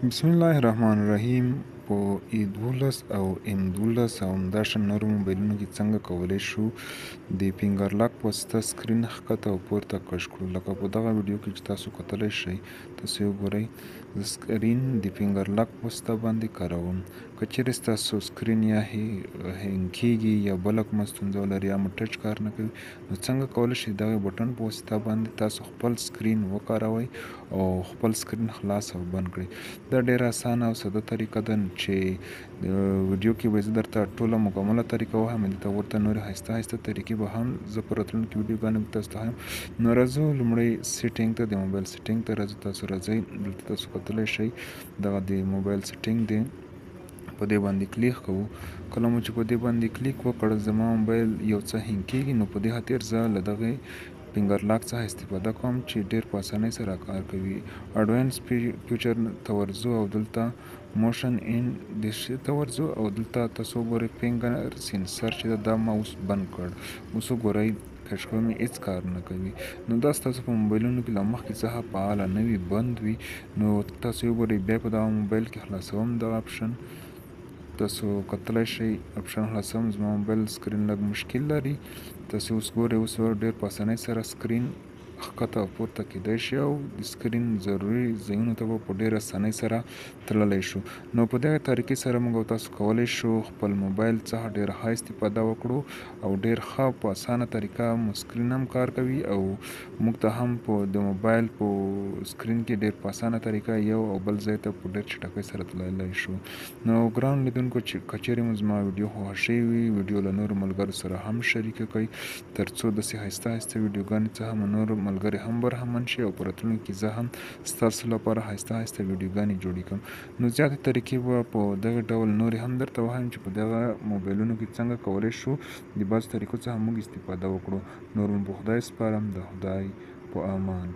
بسم الله الرحمن الرحیم. په A12 او M12 او همداشان نورو موبایلونو کې څنګه کولی شو د فینګر لاک په واسطه سکرین ښکته او پورته کش کړو. لکه په دغه ویډیو کې چې تاسو کتلی شئ، تاسو یې وګورئ. زه سکرین د فینګر لاک په واسطه باندې کاروم. که چیرې ستاسو سکرین یا هینګ کیږي یا بله کومه ستونزه ولري یا مو ټچ کار نه کوي، نو څنګه کولی شئ دغه بټن په واسطه باندې تاسو خپل سکرین وکاروئ او خپل سکرین خلاص او بند کړئ. دا ډیره اسانه او ساده طریقه ده چې ویډیو کې به زه درته ټوله مکمله طریقه وښیم، دلته ورته نورې ښایسته طریقې به هم زه په راتلونکي ویډیوګانو کې تاسو ته ښیم. نو راځو لومړی سیټینګ ته، د موبایل سیټینګ ته راځو. تاسو راځئ، دلته تاسو کتلی شئ دغه د موبایل سیټینګ دی، په دې باندې کلیک کوو. کله مو چې په دې باندې کلیک وکړ، زما موبایل یو څه هینګ کیږي، نو په دې خاطر زه له دغې فینګر لاک څخه استفاده کوم چې ډیر په اسانۍ سره کار کوي. اډوانس فیچر ته ورځو او دلته موشن ان ډیش ته ورځو او دلته تاسو وګورئ فینګر سینسر چې دا ما اوس بند کړ. اوس وګورئ کش کوم هیڅ کار نه کوي. نو دا ستاسو په موبایلونو کې له مخکې څخه فعاله نه وي، بند وي، نو تاسو وګورئ بیا په دغه موبایل کې خلاصوم دغه اپشن. تاسو کتلی شئ اپشن خلاصوم. زما موبایل سکرین لږ مشکل لري. تاسو اوس ګورئ، اوس ډېر په اسانۍ سره سکرین ښکته او پورته کیدای شي او د سکرین ضروري ځایونو ته به په ډېره اسانۍ سره تللی شو. نو په دغه طریقې سره موږ او تاسو کولی شو خپل موبایل څخه ډېره ښه استفاده وکړو او ډېر ښه په اسانه طریقه مو سکرین هم کار کوي او موږ ته هم په د موبایل په سکرین کې ډېر په اسانه طریقه یو او بل ځای ته په ډېر چټکۍ سره تللی شو. نو ګران لیدونکو، چې که چیرې مو زما ویډیو خوښه شوې وي، ویډیو له نورو ملګرو سره هم شریکه کړئ، تر څو داسې ښایسته ویډیوګانې څخه مو نور ملګري هم برخمن شي او په راتلونکي کې زه هم ستاسو لپاره ښایسته ویډیوګانې جوړې کړم. نو زیاتې طریقې به په دغه ډول نورې هم درته وښیم چې په دغه موبایلونو کې څنګه کولی شو د بعضو طریقو څخه موږ استفاده وکړو. نور مو په خدای سپارم. د خدای په امان.